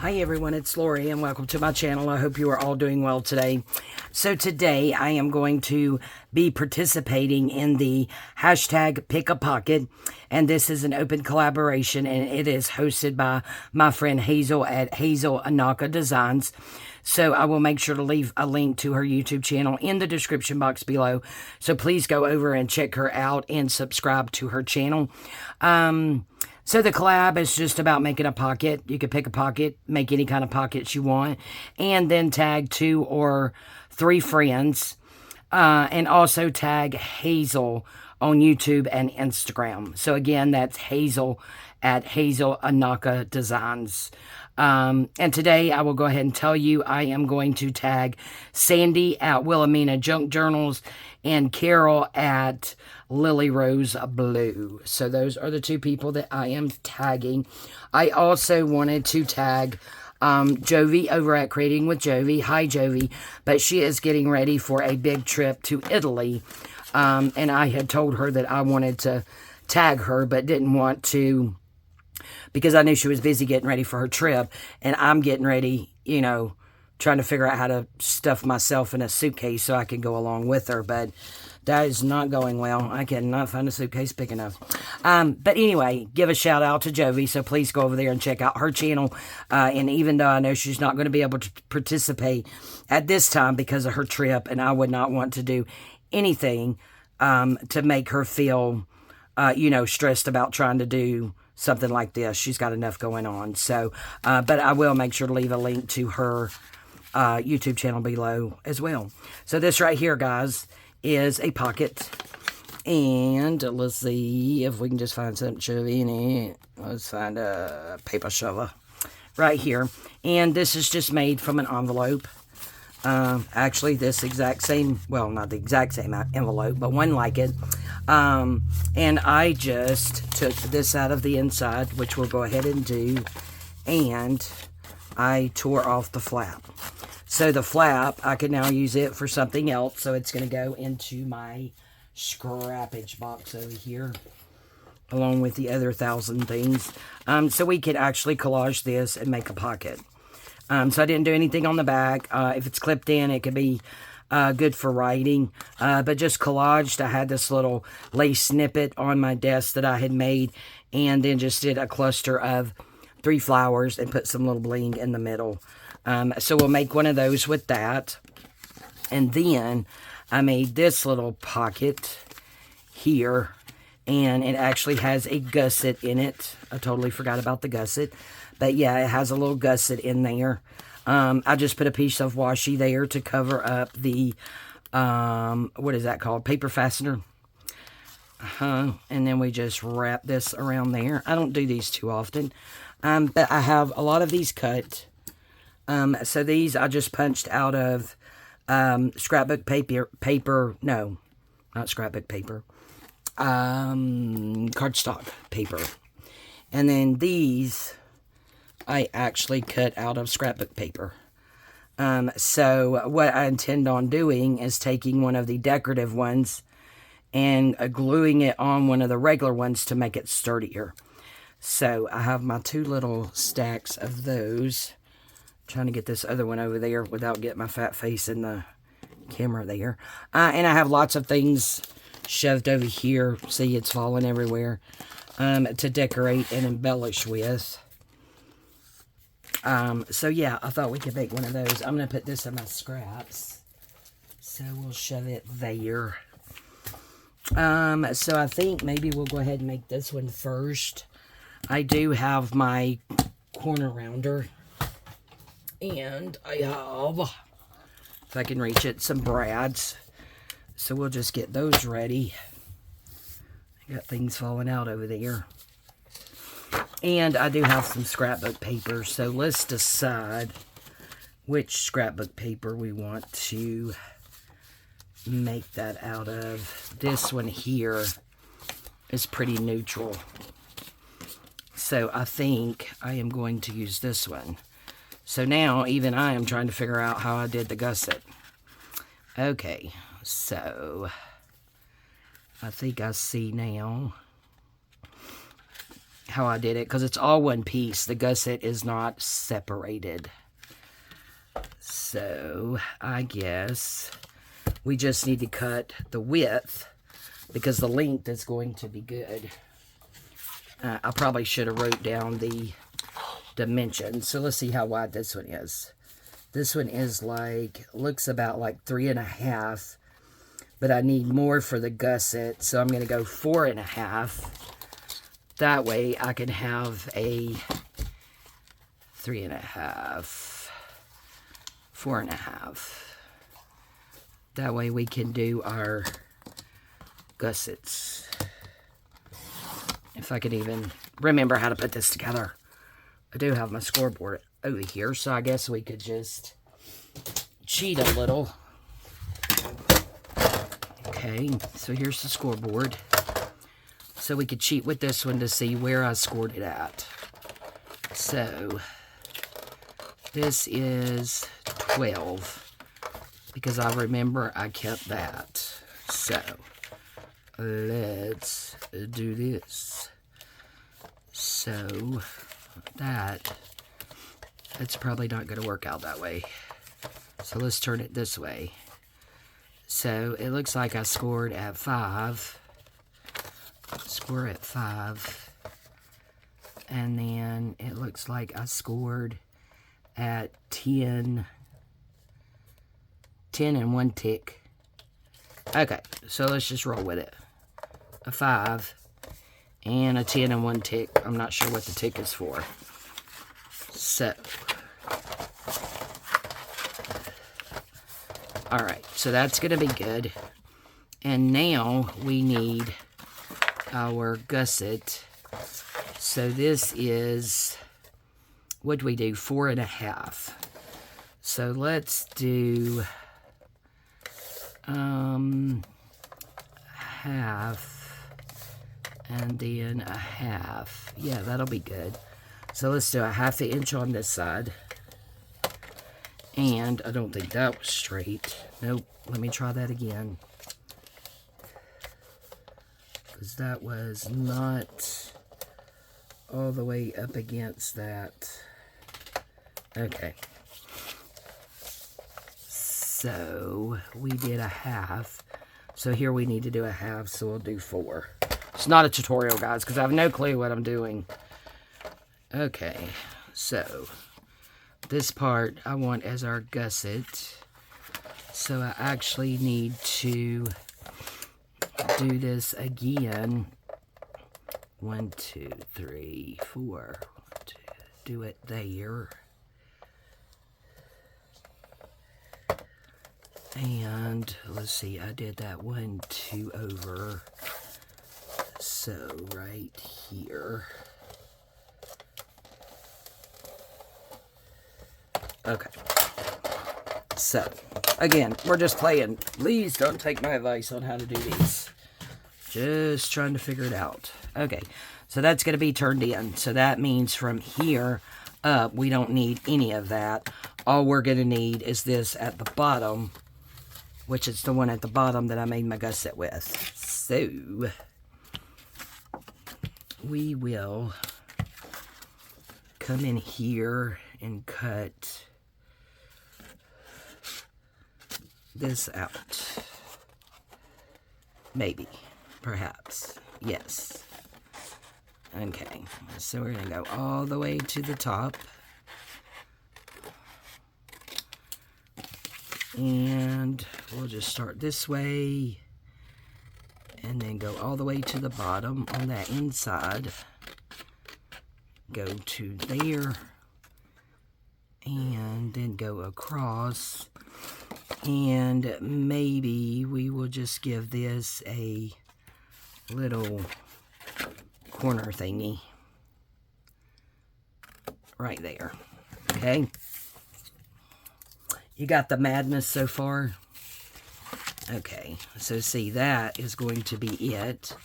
Hi everyone, it's Lori and welcome to my channel. I hope you are all doing well today. So today I am going to be participating in the hashtag Pick a Pocket, and this is an open collaboration and it is hosted by my friend Hazel at Hazel Designs. So I will make sure to leave a link to her YouTube channel in the description box below. So please go over and check her out and subscribe to her channel. So the collab is just about making a pocket. You can pick a pocket, make any kind of pockets you want, and then tag 2 or 3 friends, and also tag Hazel on YouTube and Instagram. So again, that's Hazel at Hazel Designs. And today I will go ahead and tell you I am going to tag Sandy at Wilhelmina Junk Journals and Carol at Lily Rose Blue. So those are the 2 people that I am tagging. I also wanted to tag Jovi over at Creating with Jovi. Hi Jovi, but she is getting ready for a big trip to Italy. And I had told her that I wanted to tag her, but didn't want to, because I knew she was busy getting ready for her trip, and I'm getting ready, you know, trying to figure out how to stuff myself in a suitcase so I can go along with her, but that is not going well. I cannot find a suitcase big enough. But anyway, give a shout out to Jovi, so please go over there and check out her channel, and even though I know she's not going to be able to participate at this time because of her trip, and I would not want to do anything to make her feel, you know, stressed about trying to do something like this. She's got enough going on. So, but I will make sure to leave a link to her YouTube channel below as well. So this right here, guys, is a pocket. And let's see if we can just find something shovey in it. Let's find a paper shovel right here. And this is just made from an envelope. Actually, this exact same, well, not the exact same envelope, but one like it. And I just took this out of the inside, which we'll go ahead and do, and I tore off the flap. So the flap, I can now use it for something else, so it's going to go into my scrappage box over here, along with the other 1,000 things. So we could actually collage this and make a pocket. So I didn't do anything on the back. If it's clipped in, it could be good for writing. But just collaged. I had this little lace snippet on my desk that I had made, and then just did a cluster of 3 flowers and put some little bling in the middle. So we'll make one of those with that. And then I made this little pocket here, and it actually has a gusset in it. I totally forgot about the gusset. But yeah, it has a little gusset in there. I just put a piece of washi there to cover up the, what is that called? Paper fastener. And then we just wrap this around there. I don't do these too often. But I have a lot of these cut. So these I just punched out of scrapbook paper. No, not scrapbook paper. Cardstock paper. And then these I actually cut out of scrapbook paper. So what I intend on doing is taking one of the decorative ones and gluing it on one of the regular ones to make it sturdier. So I have my 2 little stacks of those. Trying to get this other one over there without getting my fat face in the camera there. And I have lots of things shoved over here. See, it's falling everywhere. To decorate and embellish with. So yeah, I thought we could make one of those. I'm going to put this in my scraps. So we'll shove it there. So I think maybe we'll go ahead and make this one first. I do have my corner rounder. And I have, if I can reach it, some brads. So we'll just get those ready. I got things falling out over there. And I do have some scrapbook paper, so let's decide which scrapbook paper we want to make that out of. This one here is pretty neutral. So I think I am going to use this one. So now even I am trying to figure out how I did the gusset. Okay, so I think I see now how I did it, because it's all one piece. The gusset is not separated. So I guess we just need to cut the width, because the length is going to be good. I probably should have wrote down the dimensions. So let's see how wide this one is. This one is like, looks about like 3.5, but I need more for the gusset, so I'm going to go 4.5. That way I can have a 3.5, 4.5. That way we can do our gussets. If I could even remember how to put this together. I do have my scoreboard over here, so I guess we could just cheat a little. Okay, so here's the scoreboard. So we could cheat with this one to see where I scored it at. So this is 12, because I remember I kept that. So let's do this. So that's probably not going to work out that way. So let's turn it this way. So it looks like I scored at 5. Score at 5. And then it looks like I scored at 10 and 1 tick. Okay, so let's just roll with it. A 5 and a 10 and 1 tick. I'm not sure what the tick is for. So, alright, so that's going to be good. And now we need our gusset. So this is, what do we do? 4.5. So let's do half and then a half. Yeah, that'll be good. So let's do a 1/2 inch on this side. And I don't think that was straight. Nope. Let me try that again. Because that was not all the way up against that. Okay. So we did a 1/2. So here we need to do a 1/2, so we'll do 4. It's not a tutorial, guys, because I have no clue what I'm doing. Okay, so this part I want as our gusset. So I actually need to do this again. 1, 2, 3, 4. Do it there. And let's see, I did that 1, 2 over. So right here. Okay. So, again, we're just playing. Please don't take my advice on how to do these. Just trying to figure it out. Okay, so that's going to be turned in. So that means from here up, we don't need any of that. All we're going to need is this at the bottom, which is the one at the bottom that I made my gusset with. So, we will come in here and cut this out. Maybe. Perhaps. Yes. Okay. So we're going to go all the way to the top. And we'll just start this way. And then go all the way to the bottom on that inside. Go to there. And then go across. And maybe we will just give this a little corner thingy right there. Okay. You got the madness so far? Okay. So see, that is going to be it.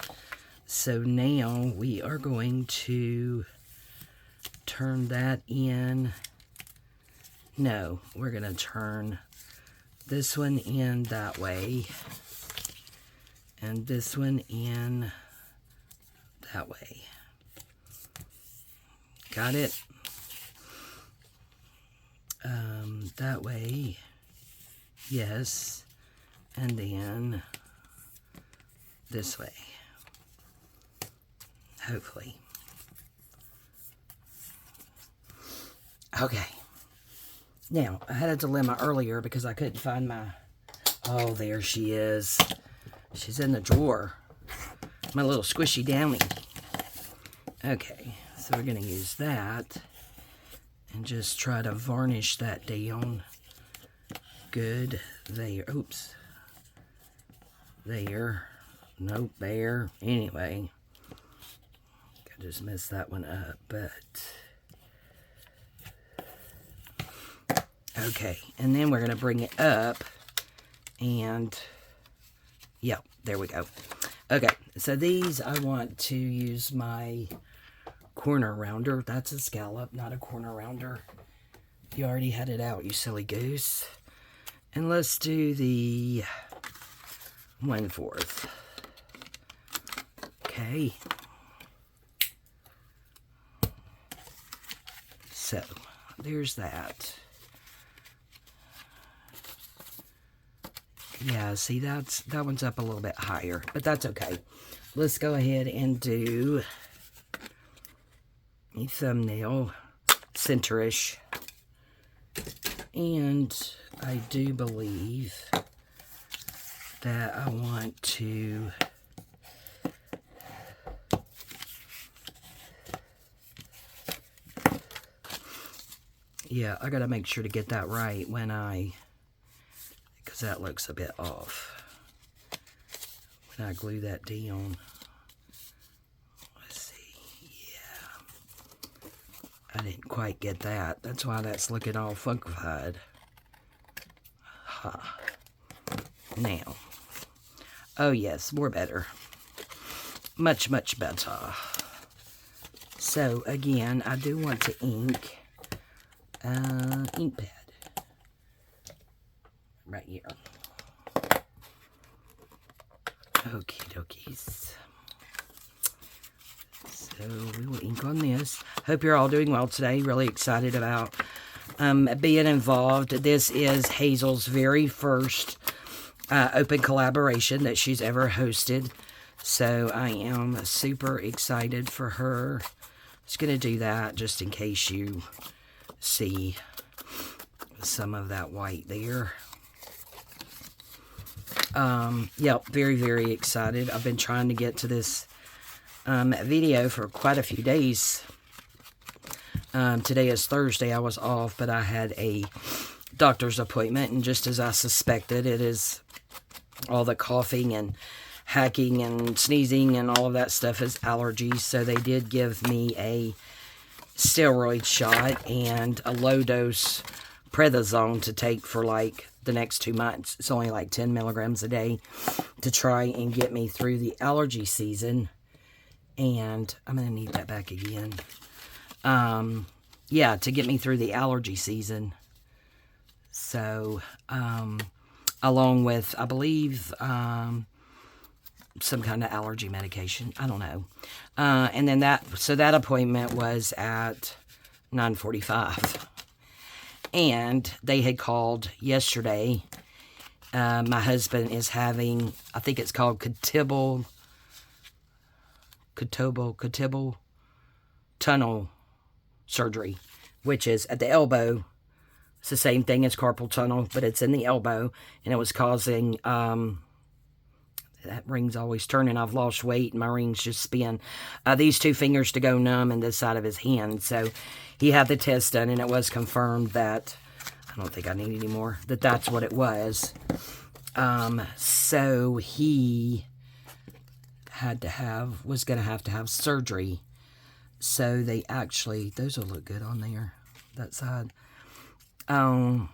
So now we are going to turn that in. No, we're going to turn this one in that way, and this one in that way. Got it? That way. Yes. And then this way. Hopefully. Okay. Now, I had a dilemma earlier because I couldn't find my... Oh, there she is. She's in the drawer. My little squishy downy. Okay, so we're going to use that and just try to varnish that down. Good. There. Oops. There. Nope, there. Anyway, I just messed that one up, but... Okay, and then we're going to bring it up, and, yeah, there we go. Okay, so these I want to use my corner rounder. That's a scallop, not a corner rounder. You already had it out, you silly goose. And let's do the 1/4. Okay. So, there's that. Yeah, see, that one's up a little bit higher, but that's okay. Let's go ahead and do a thumbnail, center-ish. And I do believe that I want to... Yeah, I gotta make sure to get that right when I... because that looks a bit off. When I glue that down. Let's see. Yeah. I didn't quite get that. That's why that's looking all funkified. Ha. Now. Oh yes, more better. Much, much better. So again, I do want to ink ink pad. Right here. Okie dokies. So we will ink on this. Hope you're all doing well today. Really excited about being involved. This is Hazel's very first open collaboration that she's ever hosted. So I am super excited for her. Just going to do that just in case you see some of that white there. Yep, very, very excited. I've been trying to get to this video for quite a few days. Today is Thursday. I was off, but I had a doctor's appointment, and just as I suspected, it is all the coughing and hacking and sneezing and all of that stuff is allergies. So they did give me a steroid shot and a low-dose prednisone to take for like the next 2 months. It's only like 10 milligrams a day to try and get me through the allergy season. And I'm going to need that back again. Yeah, to get me through the allergy season. So, along with, I believe, some kind of allergy medication. I don't know. And then that appointment was at 9:45. And they had called yesterday. My husband is having, I think it's called Catibal tunnel surgery, which is at the elbow. It's the same thing as carpal tunnel, but it's in the elbow, and it was causing, that ring's always turning. I've lost weight, and my rings just spin. These two fingers to go numb and this side of his hand. So he had the test done, and it was confirmed that, I don't think I need any more, that that's what it was. So he was going to have surgery. So they actually, those will look good on there, that side. Get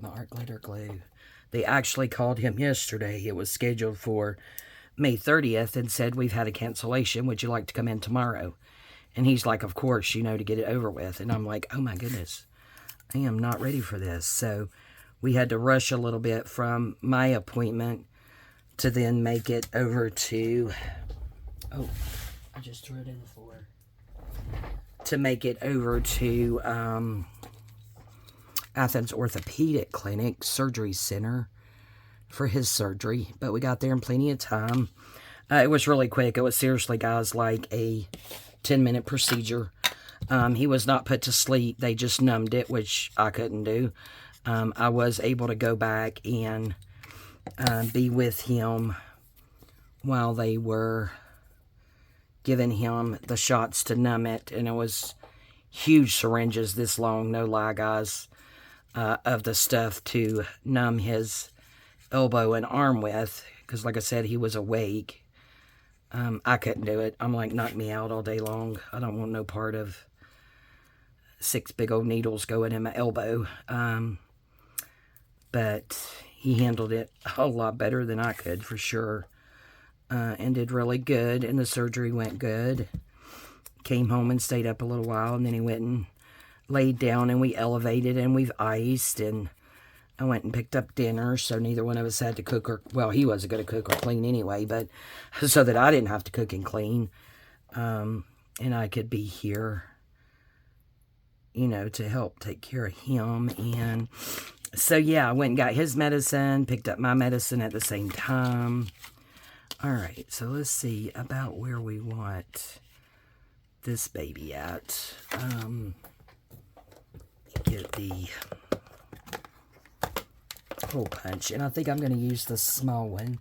my art glitter glue. They actually called him yesterday. It was scheduled for May 30th and said, we've had a cancellation. Would you like to come in tomorrow? And he's like, of course, you know, to get it over with. And I'm like, oh my goodness, I am not ready for this. So we had to rush a little bit from my appointment to then make it over to, oh, I just threw it in the floor. to make it over to Athens Orthopedic Clinic Surgery Center for his surgery. But we got there in plenty of time. It was really quick. It was seriously, guys, like a 10-minute procedure. He was not put to sleep. They just numbed it, which I couldn't do. I was able to go back and be with him while they were giving him the shots to numb it. And it was huge syringes this long, no lie, guys, of the stuff to numb his elbow and arm with. Because like I said, he was awake. I couldn't do it. I'm like, knock me out all day long. I don't want no part of 6 big old needles going in my elbow. But he handled it a whole lot better than I could, for sure. And did really good. And the surgery went good. Came home and stayed up a little while. And then he went and laid down, and we elevated, and we've iced. And I went and picked up dinner, so neither one of us had to cook or, well, he wasn't going to cook or clean anyway, but so that I didn't have to cook and clean. And I could be here, you know, to help take care of him. And so, yeah, I went and got his medicine, picked up my medicine at the same time. All right, so let's see about where we want this baby at. Get the hole punch, and I think I'm going to use the small one.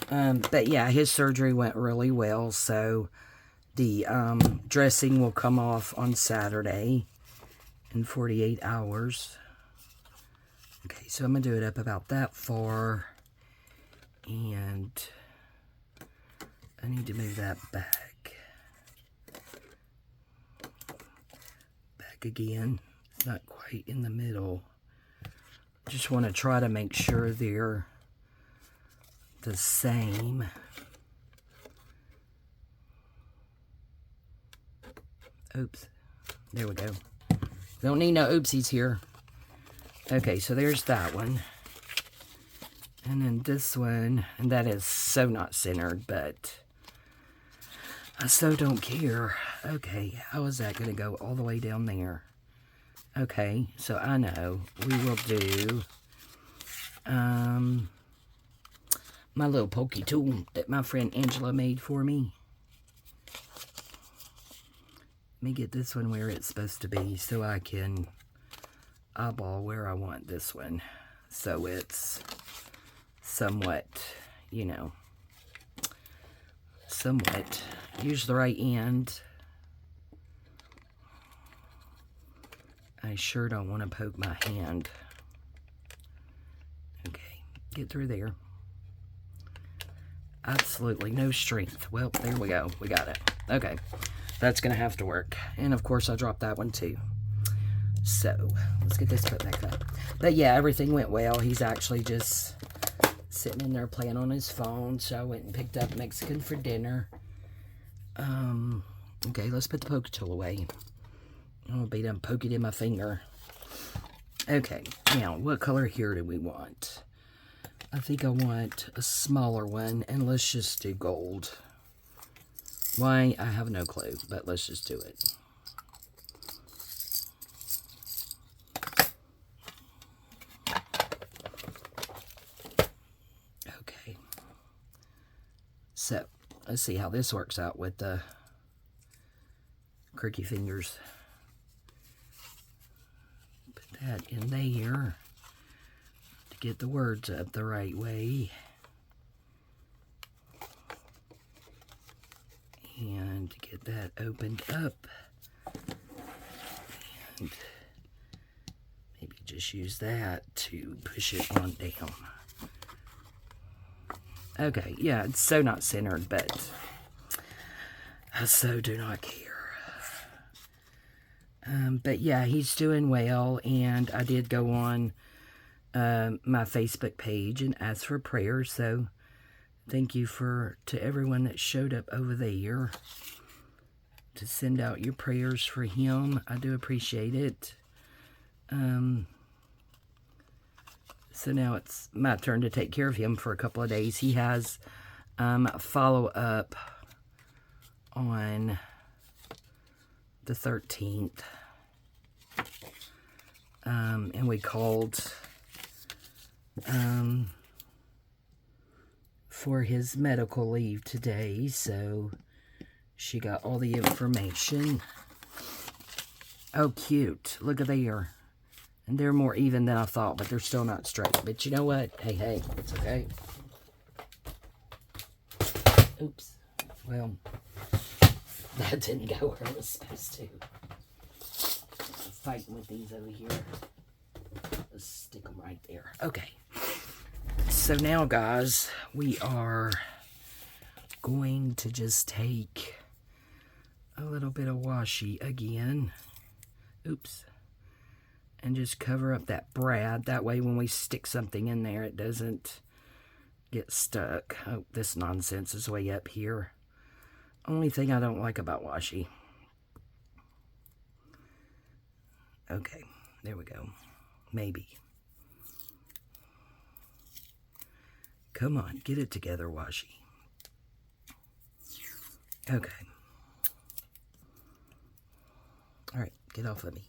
But yeah, his surgery went really well, so the dressing will come off on Saturday in 48 hours. Okay, so I'm going to do it up about that far, and I need to move that back. Back again. Not quite in the middle. Just want to try to make sure they're the same. Oops. There we go. Don't need no oopsies here. Okay, so there's that one. And then this one, and that is so not centered, but I so don't care. Okay, how is that going to go all the way down there? Okay, so I know we will do my little pokey tool that my friend Angela made for me. Let me get this one where it's supposed to be so I can eyeball where I want this one. So it's somewhat, you know, somewhat. Use the right end. I sure don't want to poke my hand. Okay, get through there. Absolutely no strength. Well, there we go. We got it. Okay, that's going to have to work. And, of course, I dropped that one, too. So, let's get this put back up. But, yeah, everything went well. He's actually just sitting in there playing on his phone. So, I went and picked up Mexican for dinner. Okay, let's put the poke tool away. I'll be done poking in my finger. Okay, now, what color here do we want? I think I want a smaller one, and let's just do gold. Why? I have no clue, but let's just do it. Okay. So, let's see how this works out with the cricky fingers. Put that in there to get the words up the right way. And to get that opened up. And maybe just use that to push it on down. Okay, yeah, it's so not centered, but I so do not care. But yeah, he's doing well, and I did go on my Facebook page and ask for prayer, so thank you to everyone that showed up over there to send out your prayers for him. I do appreciate it. So now it's my turn to take care of him for a couple of days. He has follow-up on the 13th. And we called for his medical leave today, so she got all the information. Oh, cute. Look at there. And they're more even than I thought, but they're still not straight. But you know what? Hey, hey, it's okay. Oops. Well, that didn't go where it was supposed to. I'm fighting with these over here. Let's stick them right there. Okay. So now, guys, we are going to just take a little bit of washi again. Oops. And just cover up that brad. That way when we stick something in there, it doesn't get stuck. Oh, this nonsense is way up here. Only thing I don't like about washi. Okay, there we go. Maybe. Come on, get it together, washi. Okay. All right, get off of me.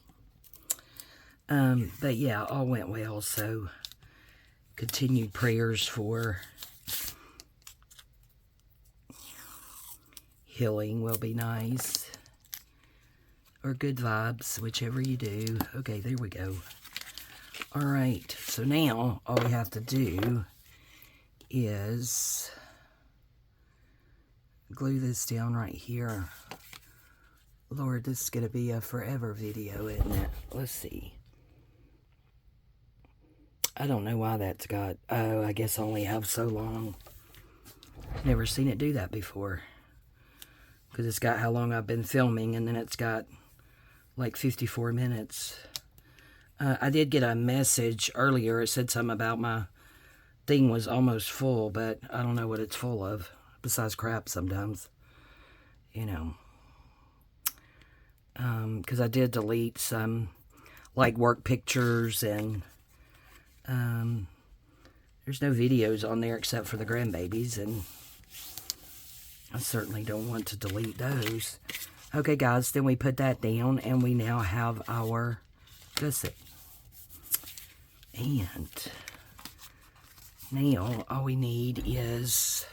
But yeah, all went well, so continued prayers for healing will be nice. Or good vibes, whichever you do. Okay, there we go. All right, so now all we have to do is glue this down right here. Lord, this is going to be a forever video, isn't it? Let's see. I don't know why that's got... Oh, I guess I only have so long. Never seen it do that before. Because it's got how long I've been filming, and then it's got like 54 minutes. I did get a message earlier. It said something about my thing was almost full, but I don't know what it's full of. Besides crap sometimes. You know. Because I did delete some, like, work pictures, and there's no videos on there except for the grandbabies, and I certainly don't want to delete those. Okay, guys, then we put that down, and we now have our gusset. And now all we need is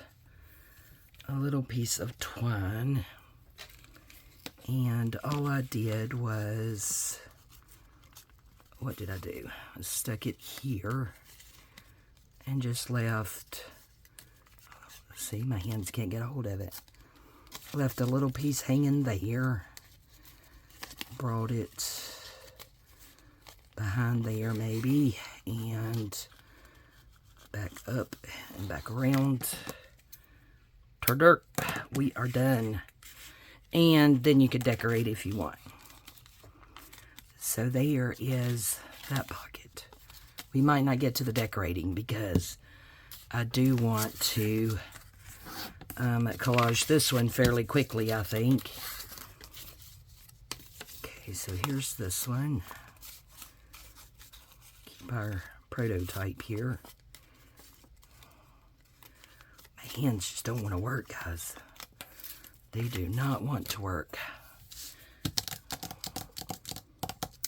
a little piece of twine. And all I did was, what did I do? I stuck it here and just left, see, my hands can't get a hold of it. Left a little piece hanging there. Brought it behind there maybe, and back up and back around. Dirt, we are done. And then you could decorate if you want. So there is that pocket. We might not get to the decorating because I do want to collage this one fairly quickly, I think. Okay, so here's this one. Keep our prototype here. My hands just don't want to work, guys. They do not want to work.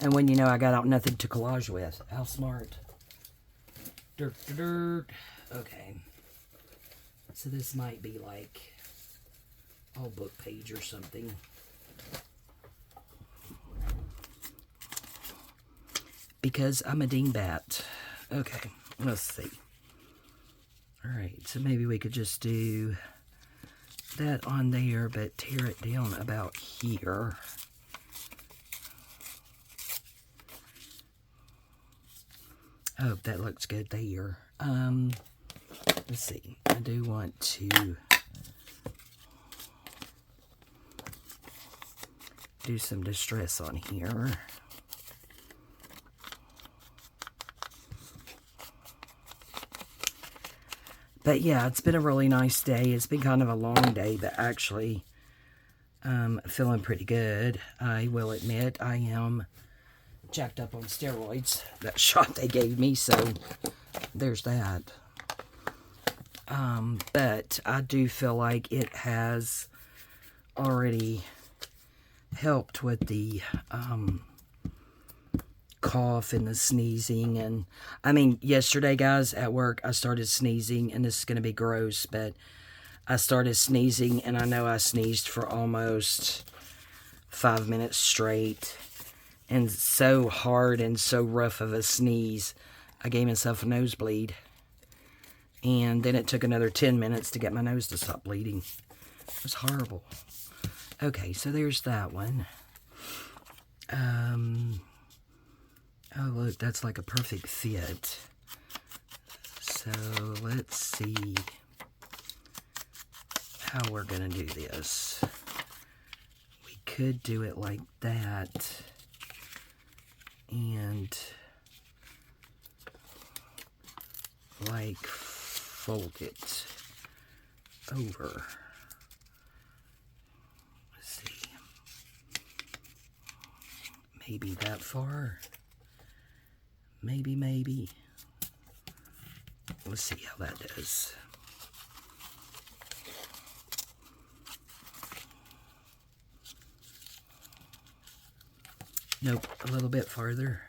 And when you know I got out nothing to collage with. How smart. Dirt, dirt, dirt. Okay. So this might be like a book page or something. Because I'm a dingbat. Okay, let's see. Alright, so maybe we could just do that on there, but tear it down about here. Oh, that looks good there. Let's see. I do want to do some distress on here. But yeah, it's been a really nice day. It's been kind of a long day, but actually feeling pretty good. I will admit I am jacked up on steroids. That shot they gave me, so there's that. But I do feel like it has already helped with the cough and the sneezing. And I mean, yesterday, guys, at work, I started sneezing, and this is going to be gross, but I started sneezing, and I know I sneezed for almost 5 minutes straight, and so hard and so rough of a sneeze, I gave myself a nosebleed. And then it took another 10 minutes to get my nose to stop bleeding. It was horrible. Okay, so there's that one. Oh, look, that's like a perfect fit. So let's see how we're going to do this. We could do it like that. And like fold it over. Let's see. Maybe that far. Maybe. Let's see how that does. Nope, a little bit farther.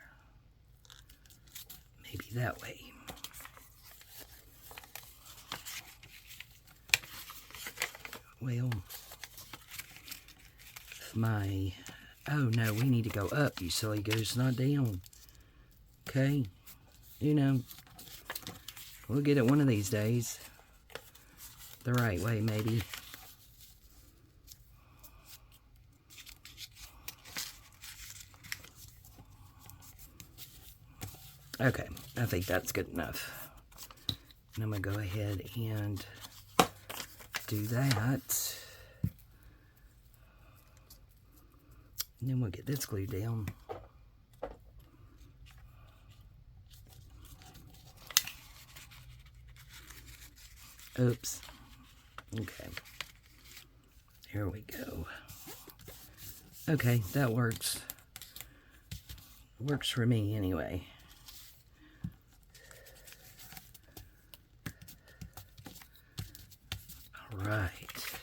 Maybe that way. Well, if my... Oh, no, we need to go up, you silly goose, not down. Okay? You know, we'll get it one of these days. The right way, maybe. Okay, I think that's good enough. And I'm going to go ahead and do that. And then we'll get this glued down. Oops. Okay. Here we go. Okay, that works. Works for me anyway. Right.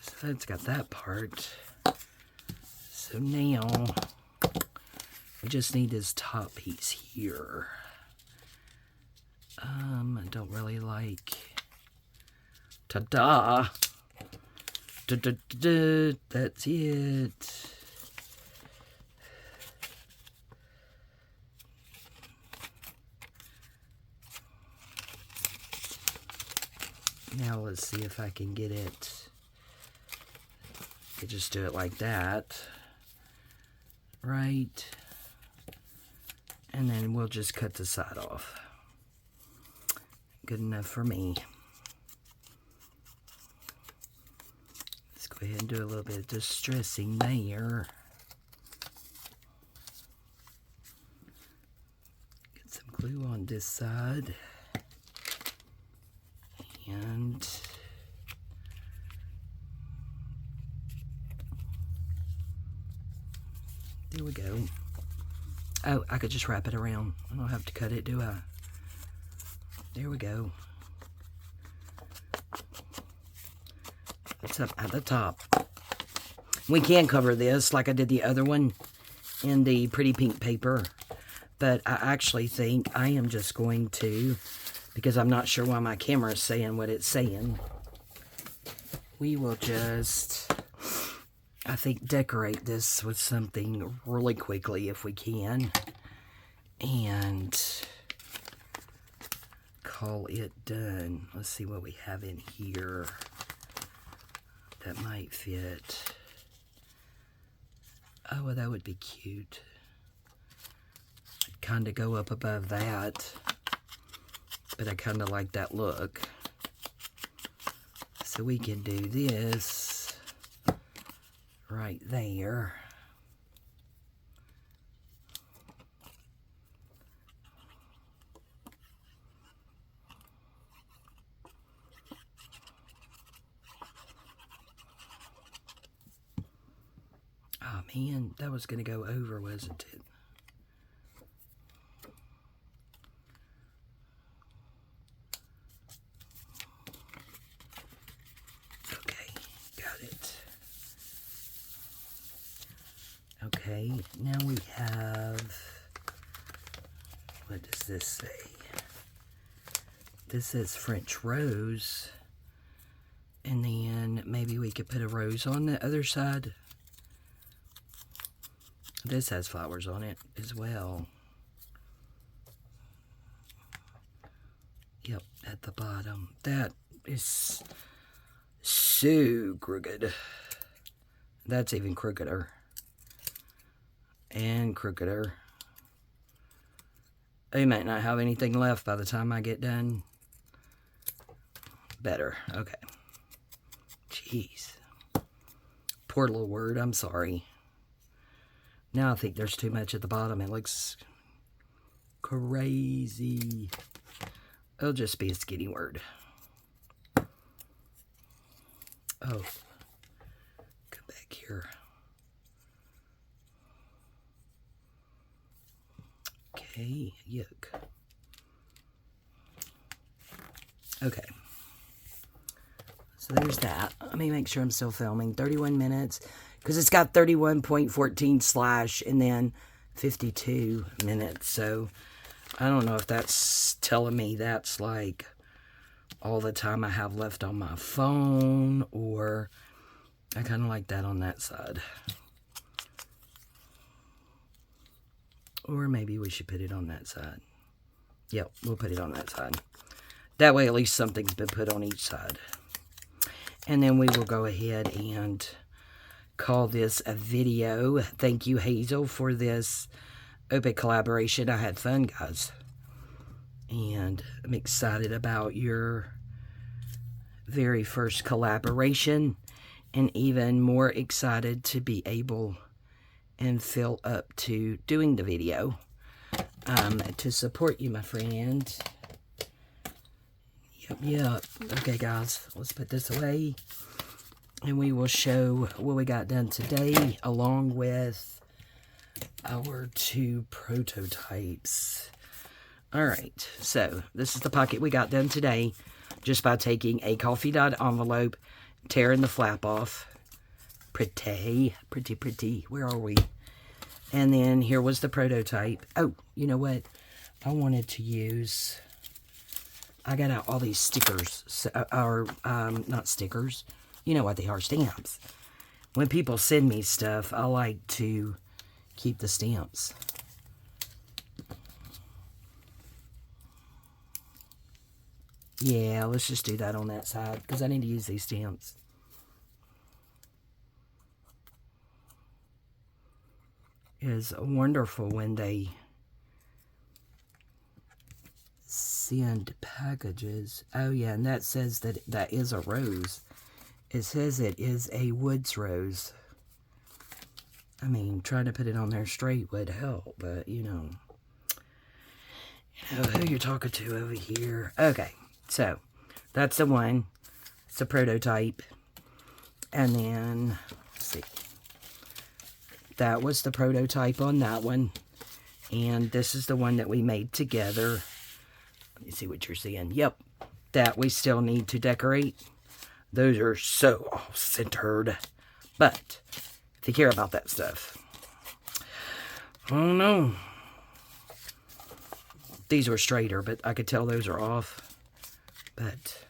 So that's got that part. So now we just need this top piece here. I don't really like. Ta-da! Da-da-da-da. That's it. Now let's see if I can get it. I could just do it like that. Right. And then we'll just cut the side off. Good enough for me. Let's go ahead and do a little bit of distressing there. Get some glue on this side. And there we go. Oh, I could just wrap it around. I don't have to cut it, do I? There we go. It's up at the top. We can cover this like I did the other one in the pretty pink paper. But I actually think I am just going to, because I'm not sure why my camera is saying what it's saying, we will just, I think, decorate this with something really quickly if we can. And call it done. Let's see what we have in here that might fit. Oh, well, that would be cute. I'd kind of go up above that, but I kind of like that look. So we can do this right there. Oh man, that was going to go over, wasn't it? Okay. Okay, now we have, what does this say? This says French rose. And then maybe we could put a rose on the other side. This has flowers on it as well. Yep, at the bottom. That is so crooked. That's even crookeder. And crookeder. I might not have anything left by the time I get done. Better. Okay. Jeez. Poor little word. I'm sorry. Now I think there's too much at the bottom. It looks crazy. It'll just be a skinny word. Oh. Come back here. Okay. Yuck. Okay. So there's that. Let me make sure I'm still filming. 31 minutes. Because it's got 31.14/ and then 52 minutes. So I don't know if that's telling me that's like all the time I have left on my phone. Or I kind of like that on that side. Or maybe we should put it on that side. Yep, we'll put it on that side. That way at least something's been put on each side. And then we will go ahead and call this a video. Thank you, Hazel, for this open collaboration. I had fun, guys. And I'm excited about your very first collaboration. And even more excited to be able and feel up to doing the video. To support you, my friend. Yep. Okay, guys. Let's put this away. And we will show what we got done today, along with our 2 prototypes. Alright, so this is the pocket we got done today, just by taking a coffee dot envelope, tearing the flap off. Pretty. Where are we? And then here was the prototype. Oh, you know what? I wanted to use... I got out all these stickers, not stickers, you know what they are, stamps. When people send me stuff, I like to keep the stamps. Yeah, let's just do that on that side, because I need to use these stamps. It is wonderful when they send packages. Oh yeah, and that says that that is a rose. It says it is a woods rose. I mean, trying to put it on there straight would help, but you know who you're talking to over here. Okay, so that's the one. It's a prototype. And then, let's see. That was the prototype on that one. And this is the one that we made together. Let me see what you're seeing. Yep, that we still need to decorate. Those are so off-centered. But, if you care about that stuff. I don't know. These were straighter, but I could tell those are off. But,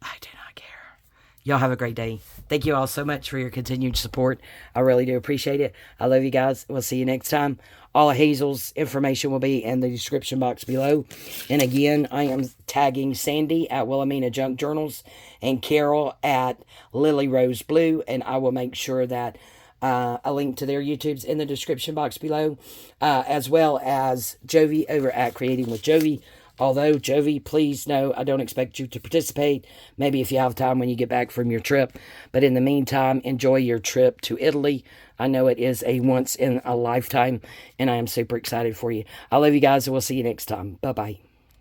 I do not care. Y'all have a great day. Thank you all so much for your continued support. I really do appreciate it. I love you guys. We'll see you next time. All of Hazel's information will be in the description box below. And again, I am tagging Sandy at Wilhelmina Junk Journals and Carol at Lily Rose Blue. And I will make sure that a link to their YouTubes in the description box below. As well as Jovi over at Creating with Jovi. Although, Jovi, please know I don't expect you to participate. Maybe if you have time when you get back from your trip. But in the meantime, enjoy your trip to Italy. I know it is a once in a lifetime, and I am super excited for you. I love you guys, and we'll see you next time. Bye-bye.